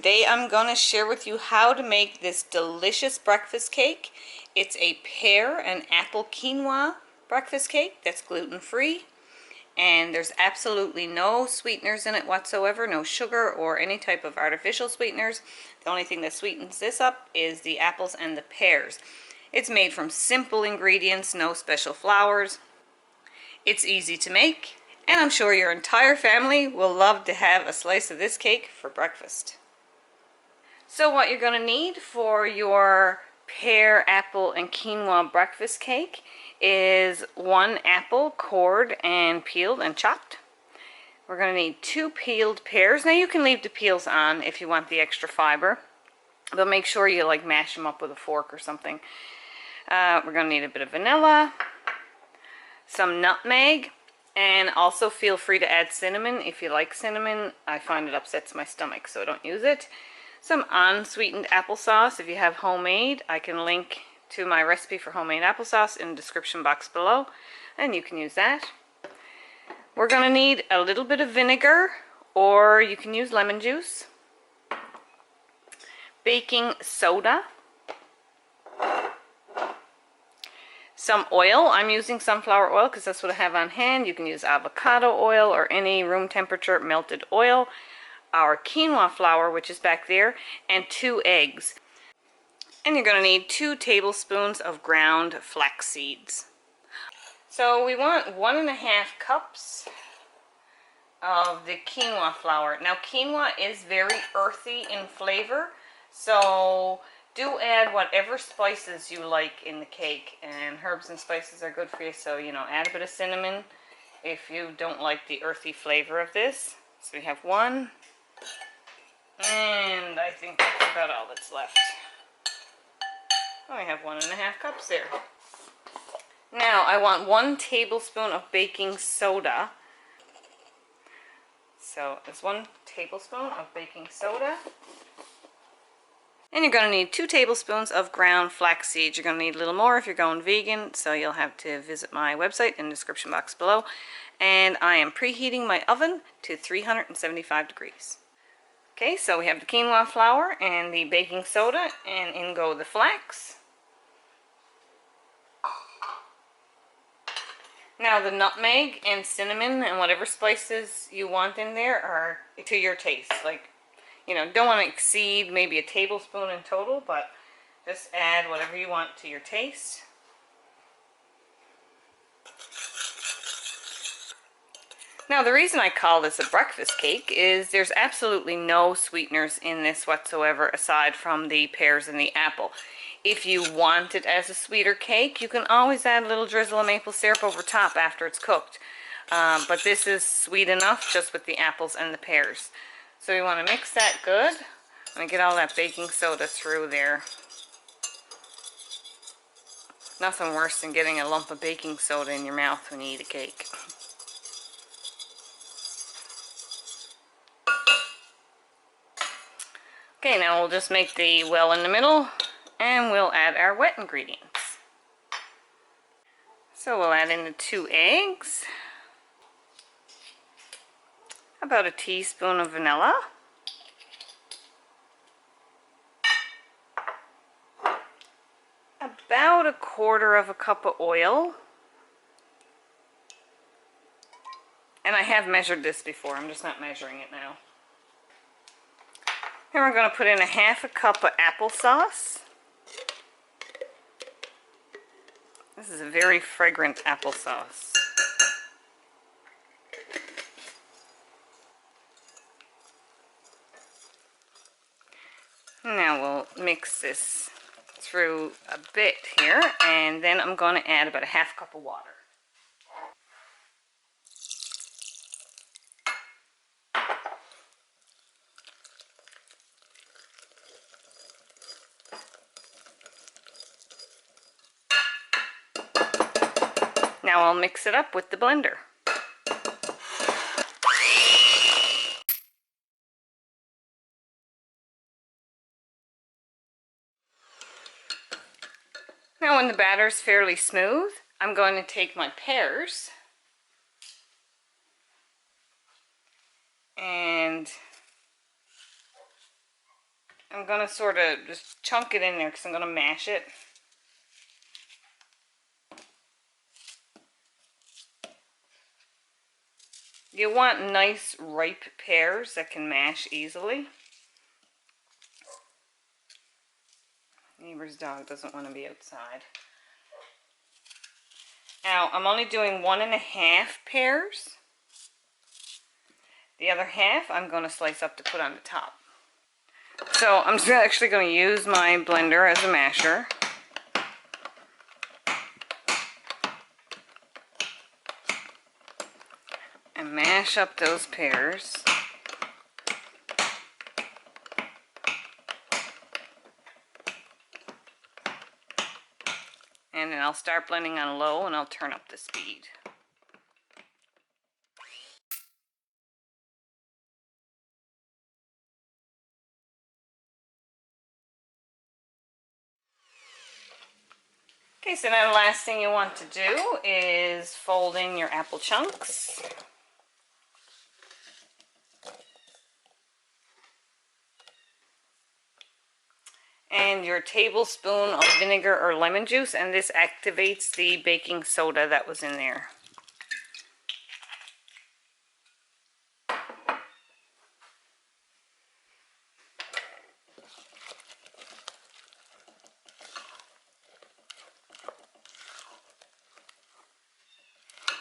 Today I'm going to share with you how to make this delicious breakfast cake. It's a pear and apple quinoa breakfast cake that's gluten-free, and there's absolutely no sweeteners in it whatsoever, no sugar or any type of artificial sweeteners. The only thing that sweetens this up is the apples and the pears. It's made from simple ingredients, no special flours. It's easy to make, and I'm sure your entire family will love to have a slice of this cake for breakfast. So what you're going to need for your pear, apple, and quinoa breakfast cake is 1 apple cored and peeled and chopped. We're going to need 2 peeled pears. Now you can leave the peels on if you want the extra fiber, but make sure you like mash them up with a fork or something. We're going to need a bit of vanilla, some nutmeg, and also feel free to add cinnamon if you like cinnamon. I find it upsets my stomach, so I don't use it. Some unsweetened applesauce. If you have homemade, I can link to my recipe for homemade applesauce in the description box below, and you can use that. We're going to need a little bit of vinegar, or you can use lemon juice, baking soda, some oil. I'm using sunflower oil because that's what I have on hand. You can use avocado oil or any room temperature melted oil. Our quinoa flour, which is back there, and 2 eggs. And you're going to need 2 tablespoons of ground flax seeds. So we want 1.5 cups of the quinoa flour. Now quinoa is very earthy in flavor, so do add whatever spices you like in the cake, and herbs and spices are good for you, so add a bit of cinnamon if you don't like the earthy flavor of this. So we have 1. And I think that's about all that's left. I have 1.5 cups there. Now I want 1 tablespoon of baking soda. So it's 1 tablespoon of baking soda. And you're going to need 2 tablespoons of ground flax seeds. You're going to need a little more if you're going vegan, so you'll have to visit my website in the description box below. And I am preheating my oven to 375 degrees. Okay, so we have the quinoa flour and the baking soda, and in go the flax. Now the nutmeg and cinnamon and whatever spices you want in there are to your taste. Like, don't want to exceed maybe a tablespoon in total, but just add whatever you want to your taste. Now the reason I call this a breakfast cake is there's absolutely no sweeteners in this whatsoever aside from the pears and the apple. If you want it as a sweeter cake, you can always add a little drizzle of maple syrup over top after it's cooked. But this is sweet enough just with the apples and the pears. So we want to mix that good. I'm going to get all that baking soda through there. Nothing worse than getting a lump of baking soda in your mouth when you eat a cake. Okay, now we'll just make the well in the middle, and we'll add our wet ingredients. So we'll add in the 2 eggs, about a teaspoon of vanilla, about 1/4 cup of oil, and I have measured this before, I'm just not measuring it now. Then we're going to put in 1/2 cup of applesauce. This is a very fragrant applesauce. Now we'll mix this through a bit here, and then I'm going to add about 1/2 cup of water. Now I'll mix it up with the blender. Now when the batter is fairly smooth, I'm going to take my pears and I'm going to sort of just chunk it in there because I'm going to mash it. You want nice ripe pears that can mash easily. Neighbor's dog doesn't want to be outside. Now, I'm only doing 1.5 pears. The other half I'm going to slice up to put on the top. So I'm just actually going to use my blender as a masher. And mash up those pears. And then I'll start blending on low and I'll turn up the speed. Okay, so now the last thing you want to do is fold in your apple chunks. And your tablespoon of vinegar or lemon juice, and this activates the baking soda that was in there.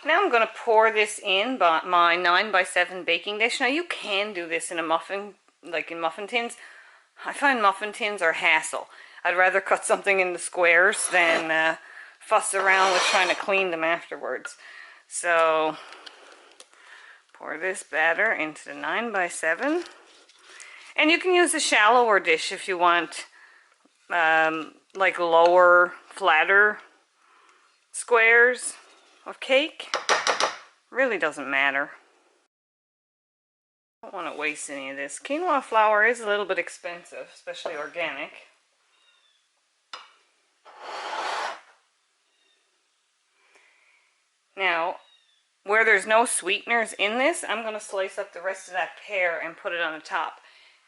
Now I'm going to pour this in my 9x7 baking dish. Now you can do this in a muffin, like in muffin tins. I find muffin tins are hassle. I'd rather cut something into squares than fuss around with trying to clean them afterwards. So pour this batter into the 9x7. And you can use a shallower dish if you want like lower, flatter squares of cake. Really doesn't matter. I don't want to waste any of this. Quinoa flour is a little bit expensive, especially organic. Now, where there's no sweeteners in this, I'm going to slice up the rest of that pear and put it on the top.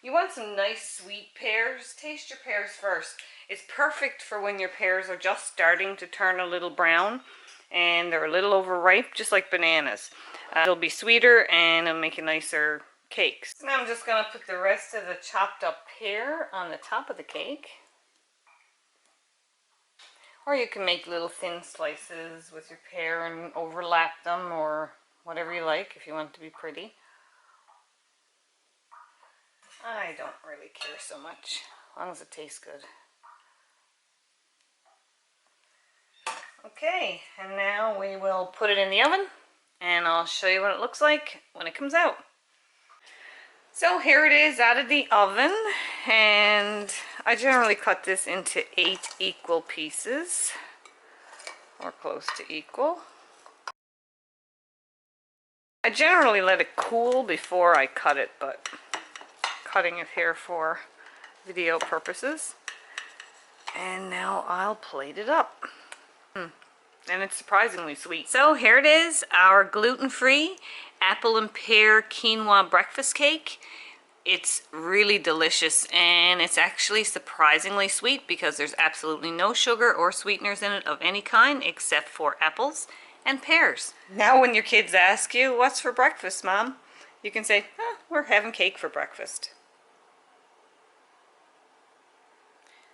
You want some nice sweet pears. Taste your pears first. It's perfect for when your pears are just starting to turn a little brown and they're a little overripe, just like bananas. It'll be sweeter and it'll make a nicer cake. So now I'm just going to put the rest of the chopped up pear on the top of the cake. Or you can make little thin slices with your pear and overlap them, or whatever you like if you want it to be pretty. I don't really care so much, as long as it tastes good. Okay, and now we will put it in the oven, and I'll show you what it looks like when it comes out. So here it is out of the oven, and I generally cut this into 8 equal pieces, or close to equal. I generally let it cool before I cut it, but cutting it here for video purposes. And now I'll plate it up. And it's surprisingly sweet. So here it is, our gluten-free apple and pear quinoa breakfast cake. It's really delicious, and it's actually surprisingly sweet because there's absolutely no sugar or sweeteners in it of any kind except for apples and pears. Now when your kids ask you, "What's for breakfast, Mom?" you can say, "We're having cake for breakfast."